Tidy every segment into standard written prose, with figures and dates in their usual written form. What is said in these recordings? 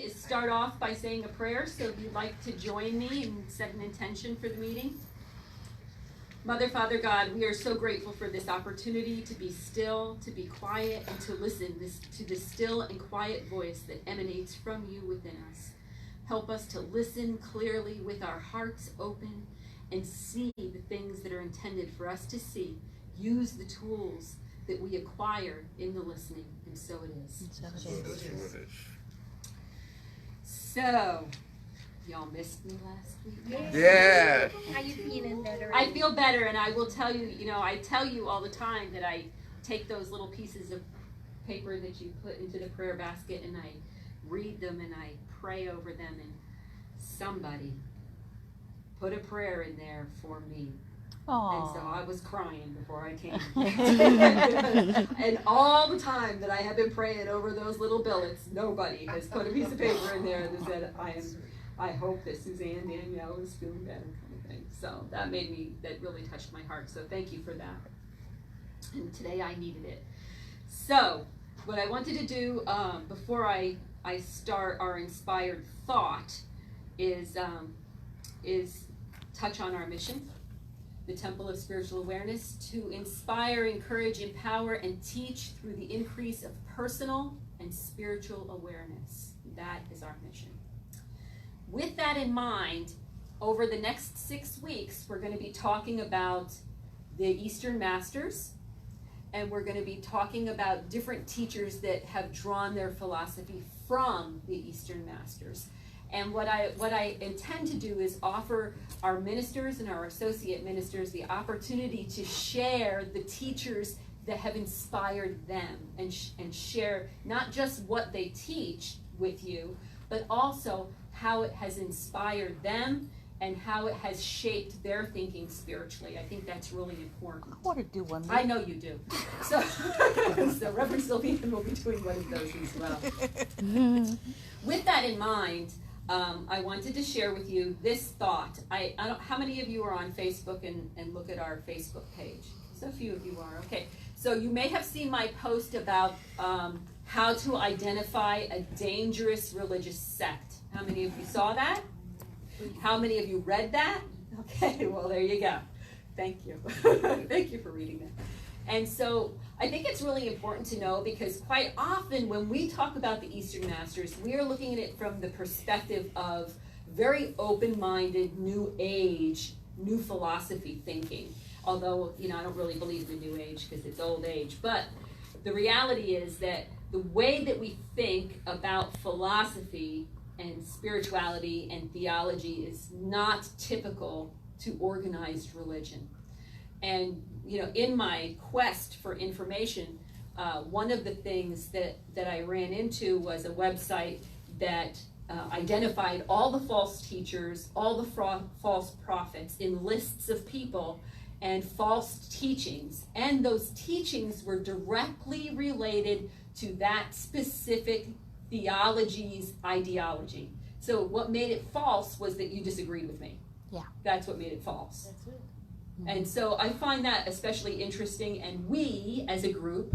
is start off by saying a prayer. So if you'd like to join me and set an intention for the meeting. Mother, Father God, we are so grateful for this opportunity to be still, to be quiet, and to listen to the still and quiet voice that emanates from you within us. Help us to listen clearly with our hearts open and see the things that are intended for us to see. Use the tools that we acquire in the listening, and so it is. So, y'all missed me last week? Yeah. How you feeling better? I feel better, and I will tell you, I tell you all the time that I take those little pieces of paper that you put into the prayer basket and I read them and I pray over them, and somebody put a prayer in there for me. Aww. And so I was crying before I came. And all the time that I have been praying over those little billets, nobody has put a piece of paper in there that said, I hope that Suzanne Danielle is feeling better, kind of thing. So that really touched my heart. So thank you for that. And today I needed it. So what I wanted to do before I start our inspired thought is touch on our mission, the Temple of Spiritual Awareness, to inspire, encourage, empower, and teach through the increase of personal and spiritual awareness. That is our mission. With that in mind, over the next 6 weeks, we're going to be talking about the Eastern Masters, and we're going to be talking about different teachers that have drawn their philosophy from the Eastern Masters. And what I intend to do is offer our ministers and our associate ministers the opportunity to share the teachers that have inspired them and share not just what they teach with you, but also how it has inspired them and how it has shaped their thinking spiritually. I think that's really important. I want to do one. I know you do. So Reverend Sylvian will be doing one of those as well. With that in mind, I wanted to share with you this thought. I don't, how many of you are on Facebook and look at our Facebook page? So a few of you are. Okay. So you may have seen my post about how to identify a dangerous religious sect. How many of you saw that? How many of you read that? Okay, well, there you go. Thank you. Thank you for reading that. And so I think it's really important to know, because quite often when we talk about the Eastern Masters, we are looking at it from the perspective of very open-minded, new age, new philosophy thinking. Although, I don't really believe in the new age because it's old age. But the reality is that the way that we think about philosophy and spirituality and theology is not typical to organized religion. And in my quest for information, one of the things that I ran into was a website that identified all the false teachers, all the false prophets in lists of people and false teachings. And those teachings were directly related to that specific theology's ideology. So what made it false was that you disagreed with me. Yeah. That's what made it false. That's it. And so I find that especially interesting, and we as a group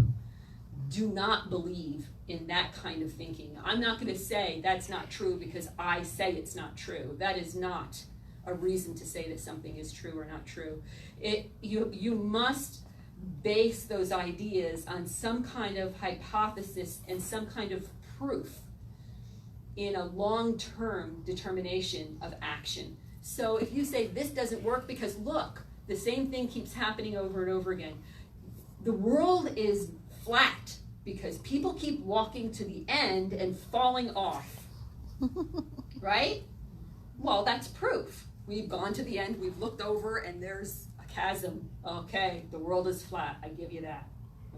do not believe in that kind of thinking. I'm not going to say that's not true because I say it's not true. That is not a reason to say that something is true or not true. You must base those ideas on some kind of hypothesis and some kind of proof in a long-term determination of action. So if you say this doesn't work because look, the same thing keeps happening over and over again. The world is flat because people keep walking to the end and falling off, right? Well, that's proof. We've gone to the end, we've looked over, and there's a chasm. Okay, the world is flat, I give you that,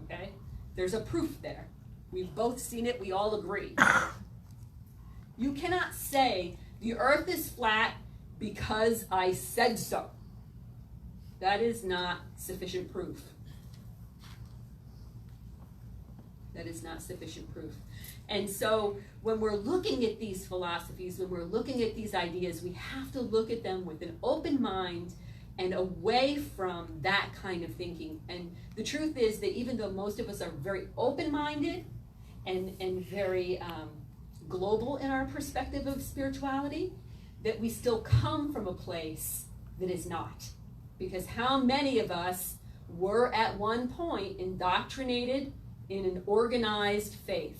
okay? There's a proof there. We've both seen it, we all agree. You cannot say the earth is flat because I said so. That is not sufficient proof. That is not sufficient proof. And so when we're looking at these philosophies, when we're looking at these ideas, we have to look at them with an open mind and away from that kind of thinking. And the truth is that even though most of us are very open-minded and very global in our perspective of spirituality, that we still come from a place that is not. Because how many of us were at one point indoctrinated in an organized faith?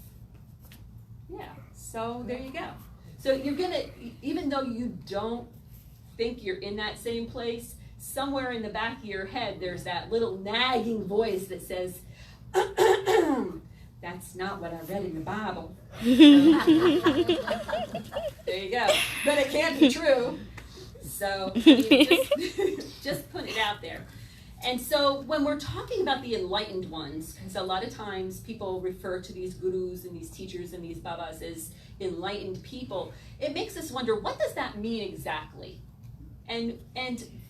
Yeah, so there you go. So you're gonna, even though you don't think you're in that same place, somewhere in the back of your head there's that little nagging voice that says, that's not what I read in the Bible. There you go. But it can't be true. So just put it out there. And so when we're talking about the enlightened ones, because a lot of times people refer to these gurus and these teachers and these babas as enlightened people, it makes us wonder, what does that mean exactly? And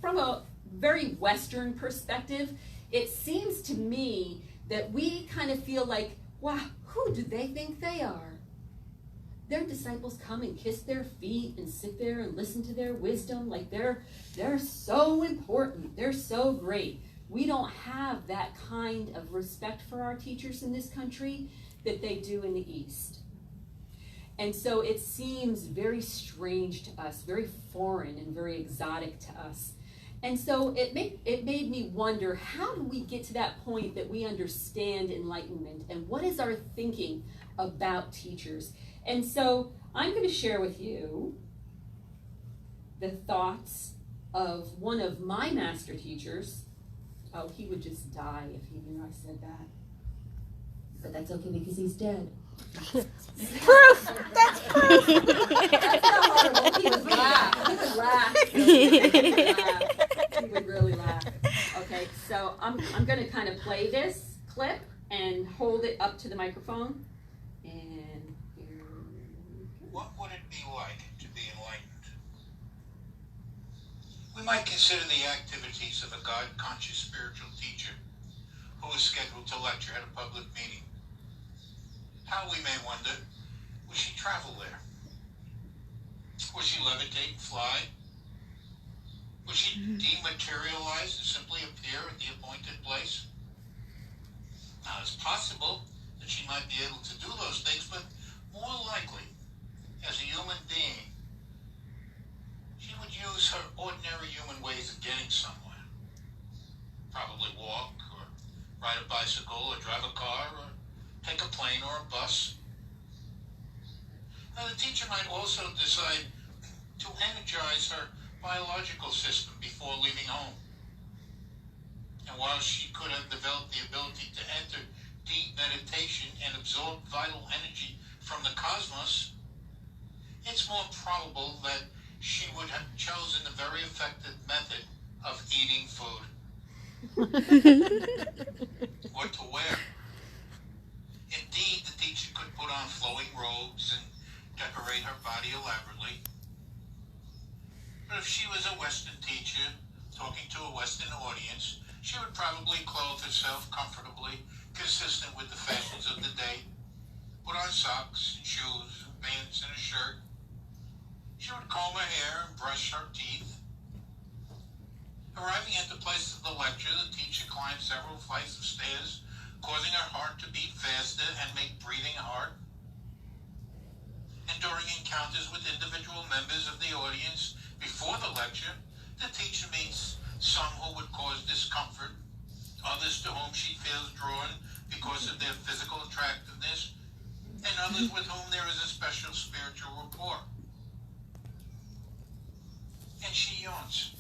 from a very Western perspective, it seems to me that we kind of feel like, wow, who do they think they are? Their disciples come and kiss their feet and sit there and listen to their wisdom like they're so important, they're so great. We don't have that kind of respect for our teachers in this country that they do in the East. And so it seems very strange to us, very foreign and very exotic to us. And so it made me wonder, how do we get to that point that we understand enlightenment, and what is our thinking about teachers? And so I'm going to share with you the thoughts of one of my master teachers. Oh, he would just die if he knew I said that. But that's okay because he's dead. Proof! That's proof! That's not horrible. He would laugh. He would laugh. He would really laugh. Okay, so I'm going to kind of play this clip and hold it up to the microphone. And here. What would it be like to be enlightened? We might consider the activities of a God-conscious spiritual teacher who is scheduled to lecture at a public meeting. How, we may wonder, will she travel there? Will she levitate and fly? Will she dematerialize and simply appear at the appointed place? Now, it's possible that she might be able to do those things, but more likely, as a human being, she would use her ordinary human ways of getting somewhere. Probably walk, or ride a bicycle, or drive a car, or take a plane or a bus. Now, the teacher might also decide to energize her biological system before leaving home. And while she could have developed the ability to enter deep meditation and absorb vital energy from the cosmos, it's more probable that she would have chosen the very effective method of eating food. What to wear. Indeed, the teacher could put on flowing robes and decorate her body elaborately. But if she was a Western teacher talking to a Western audience, she would probably clothe herself comfortably, consistent with the fashions of the day, put on socks and shoes and pants and a shirt. She would comb her hair and brush her teeth. Arriving at the place of the lecture, the teacher climbed several flights of stairs, causing her heart to beat faster and make breathing hard. And during encounters with individual members of the audience before the lecture, the teacher meets some who would cause discomfort, others to whom she feels drawn because of their physical attractiveness, and others with whom there is a special spiritual rapport. And she yawns.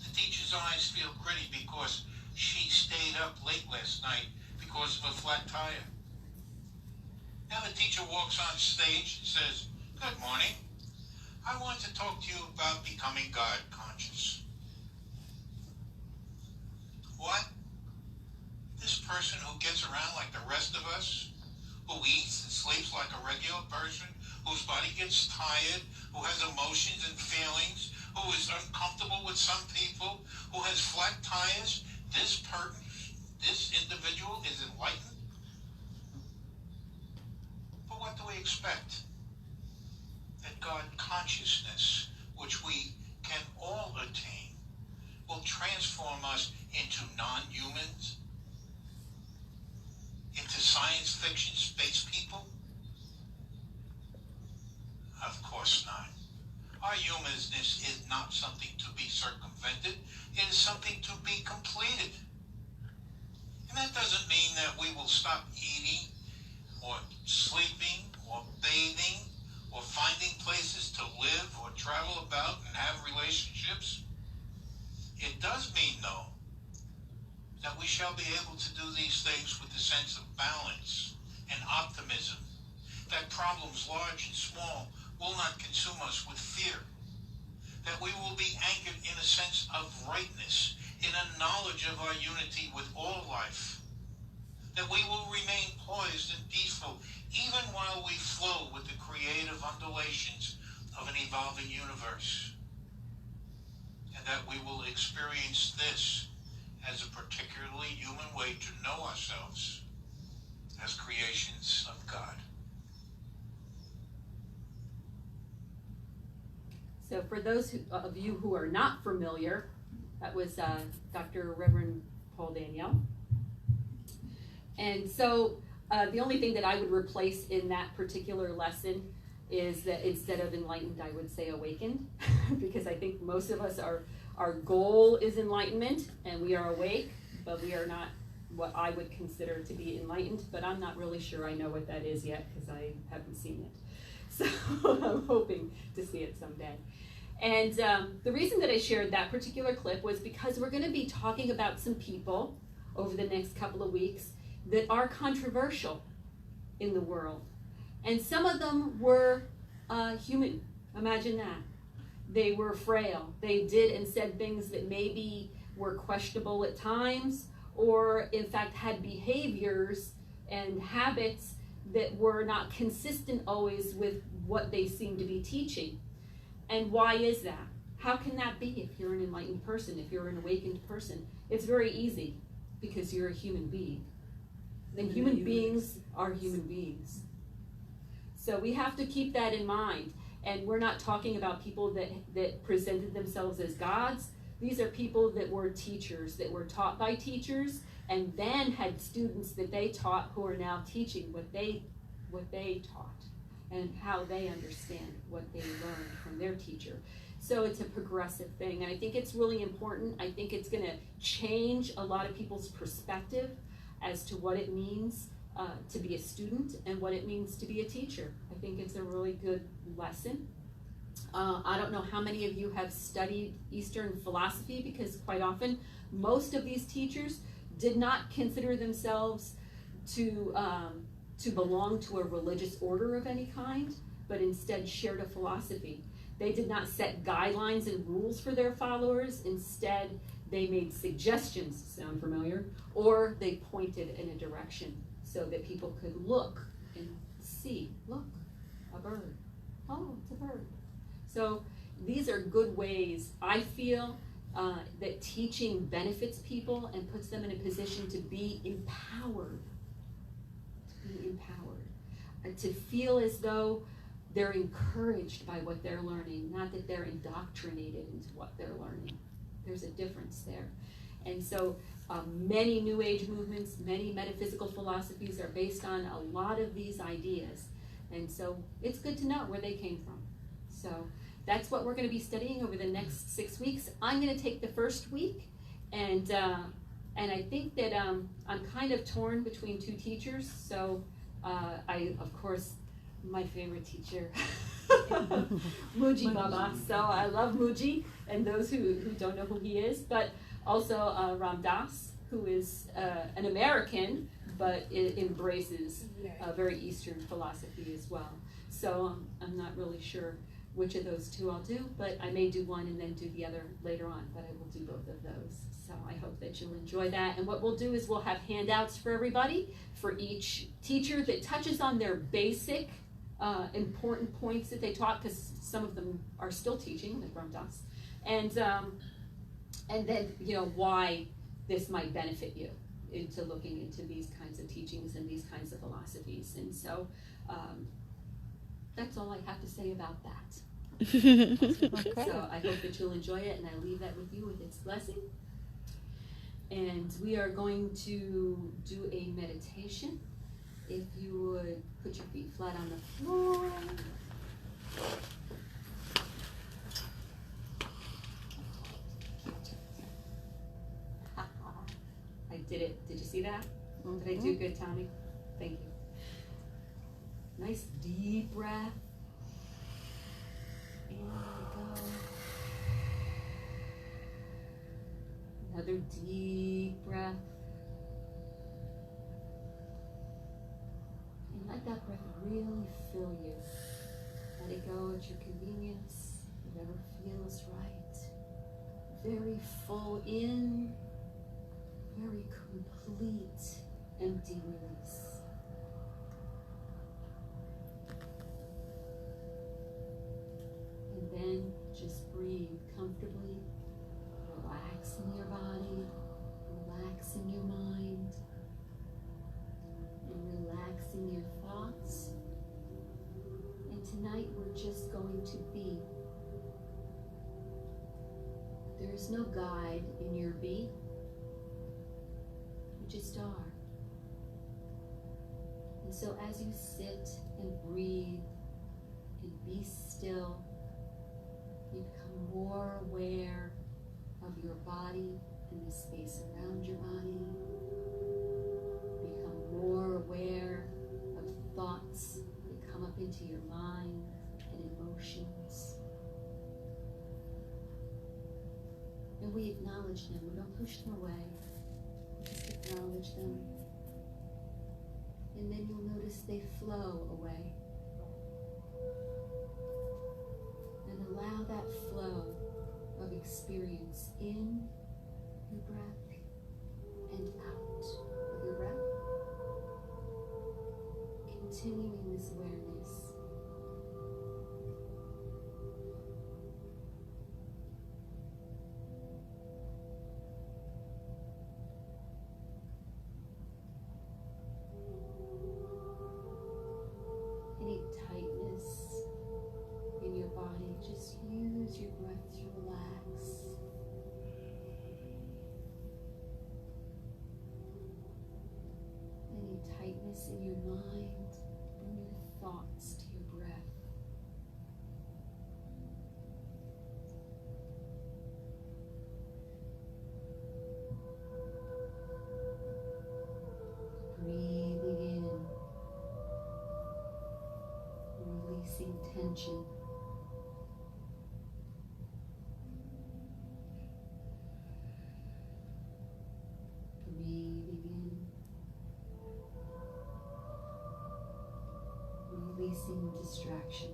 The teacher's eyes feel gritty because she stayed up late last night because of a flat tire. Now the teacher walks on stage and says, "Good morning. I want to talk to you about becoming God conscious." What? This person who gets around like the rest of us, who eats and sleeps like a regular person, whose body gets tired, who has emotions and feelings, who is uncomfortable with some people, who has flat tires, this individual is enlightened? But what do we expect? That God consciousness, which we can all attain, will transform us into non-humans, into science fiction space people? Of course not. Our humanness is not something to be circumvented. It is something to be completed. And that doesn't mean that we will stop eating or sleeping or bathing or finding places to live or travel about and have relationships. It does mean, though, that we shall be able to do these things with a sense of balance and optimism, that problems large and small will not consume us with fear, that we will be anchored in a sense of rightness, in a knowledge of our unity with all life, that we will remain poised and peaceful even while we flow with the creative undulations of an evolving universe, and that we will experience this as a particularly human way to know ourselves as creations of God. So for those of you who are not familiar, that was Dr. Reverend Paul Daniel. And so the only thing that I would replace in that particular lesson is that instead of enlightened, I would say awakened, because I think most of us our goal is enlightenment, and we are awake, but we are not what I would consider to be enlightened, but I'm not really sure I know what that is yet, because I haven't seen it. So I'm hoping to see it someday. And the reason that I shared that particular clip was because we're going to be talking about some people over the next couple of weeks that are controversial in the world. And some of them were human. Imagine that. They were frail. They did and said things that maybe were questionable at times, or in fact had behaviors and habits that were not consistent always with what they seem to be teaching. And why is that? How can that be if you're an enlightened person, if you're an awakened person? It's very easy, because you're a human being. And human beings are human beings. So we have to keep that in mind. And we're not talking about people that presented themselves as gods. These are people that were teachers, that were taught by teachers, and then had students that they taught who are now teaching what they taught and how they understand what they learned from their teacher. So it's a progressive thing, and I think it's really important. I think it's going to change a lot of people's perspective as to what it means to be a student and what it means to be a teacher. I think it's a really good lesson. I don't know how many of you have studied Eastern philosophy, because quite often most of these teachers did not consider themselves to belong to a religious order of any kind, but instead shared a philosophy. They did not set guidelines and rules for their followers. Instead, they made suggestions, sound familiar, or they pointed in a direction so that people could look and see, look, a bird. Oh, it's a bird. So these are good ways, I feel, that teaching benefits people and puts them in a position to be empowered. To feel as though they're encouraged by what they're learning, not that they're indoctrinated into what they're learning. There's a difference there. And so many New Age movements, many metaphysical philosophies are based on a lot of these ideas. And so it's good to know where they came from. So that's what we're going to be studying over the next 6 weeks. I'm going to take the first week, and I think that I'm kind of torn between two teachers. So of course, my favorite teacher, Muji Baba. So I love Muji, and those who don't know who he is, but also Ram Dass, who is an American, but it embraces very Eastern philosophy as well. So I'm not really sure which of those two I'll do, but I may do one and then do the other later on, but I will do both of those. So I hope that you'll enjoy that. And what we'll do is we'll have handouts for everybody, for each teacher that touches on their basic important points that they taught, because some of them are still teaching, like Ram Dass, and then why this might benefit you into looking into these kinds of teachings and these kinds of philosophies. And so that's all I have to say about that. Okay. So I hope that you'll enjoy it, and I leave that with you with its blessing. And we are going to do a meditation. If you would put your feet flat on the floor. See that? Did I do good, Tommy? Thank you. Nice deep breath. And let it go. Another deep breath. And let that breath really fill you. Let it go at your convenience, whatever feels right. Very full in, very complete empty release. And then just breathe comfortably, relax in your body, relax in your mind, and relax in your thoughts. And tonight we're just going to be. There is no guide in your be. You just are. And so as you sit and breathe and be still, you become more aware of your body and the space around your body. Become more aware of thoughts that come up into your mind and emotions. And we acknowledge them. We don't push them away. We just acknowledge them. And then you'll notice they flow away. And allow that flow of experience in your breath and out of your breath. Continuing this awareness. Any tightness in your body, just use your breath to relax. Any tightness in your mind, bring your thoughts to your breath. Breathing in, releasing tension. Breathing in, releasing distraction.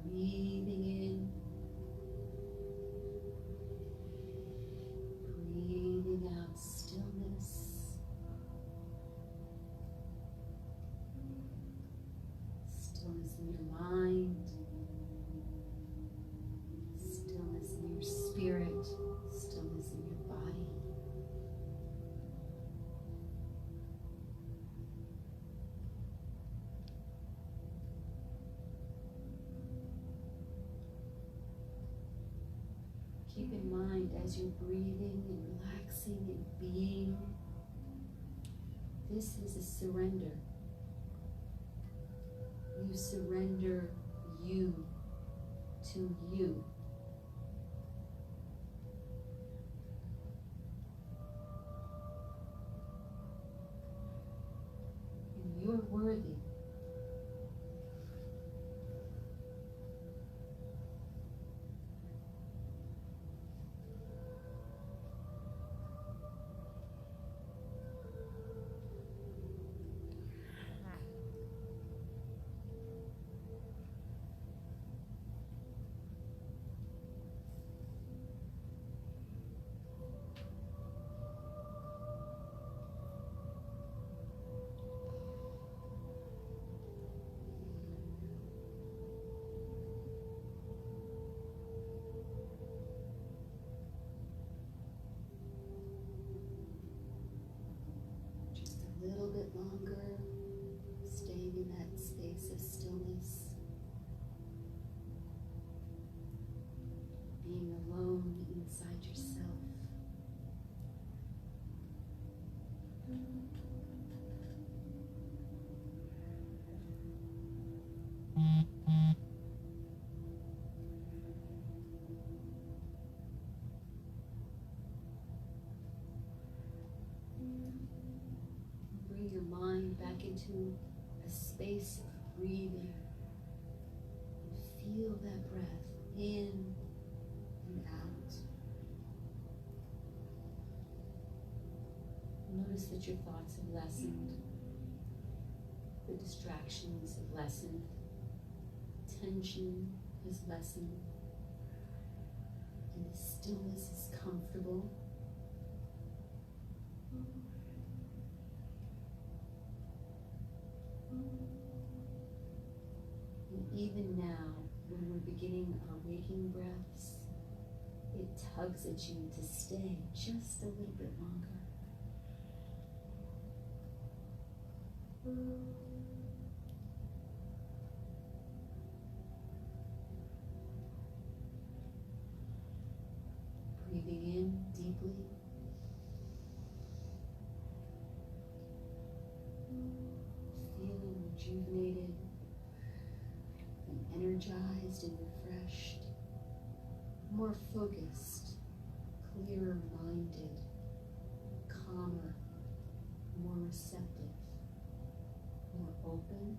Breathing in, breathing out stillness, stillness in your mind, stillness in your spirit, stillness in your body. Keep in mind as you're breathing and relaxing and being, this is a surrender. You surrender you to you. And you're worthy. you to a space of breathing. And feel that breath in and out. Notice that your thoughts have lessened. The distractions have lessened. Tension has lessened. And the stillness is comfortable. And even now, when we're beginning our waking breaths, it tugs at you to stay just a little bit longer. Breathing in deeply. Feeling rejuvenated and energized and refreshed. More focused, clearer minded, calmer, more receptive, more open.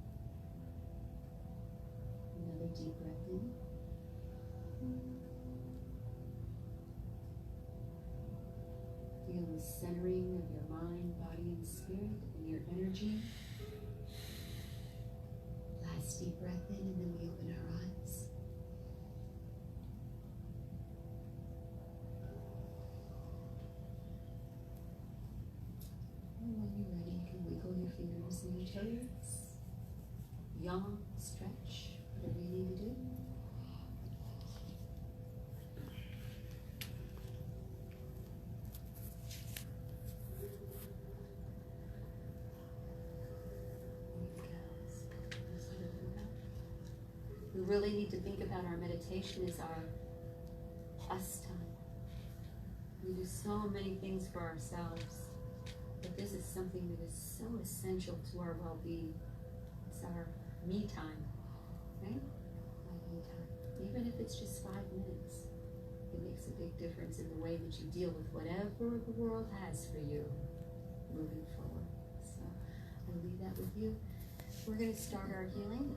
Another deep breath in. Feel the centering of your mind, body, and spirit, and your energy. Last deep breath in, and then we open our eyes. And when you're ready, you can wiggle your fingers and your toes. Yawn, stretch, whatever you need to do. We really need to think about our meditation as our pastime. We do so many things for ourselves, but this is something that is so essential to our well-being. It's our me time, right? Our me time. Even if it's just 5 minutes, it makes a big difference in the way that you deal with whatever the world has for you moving forward. So I leave that with you. We're going to start our healing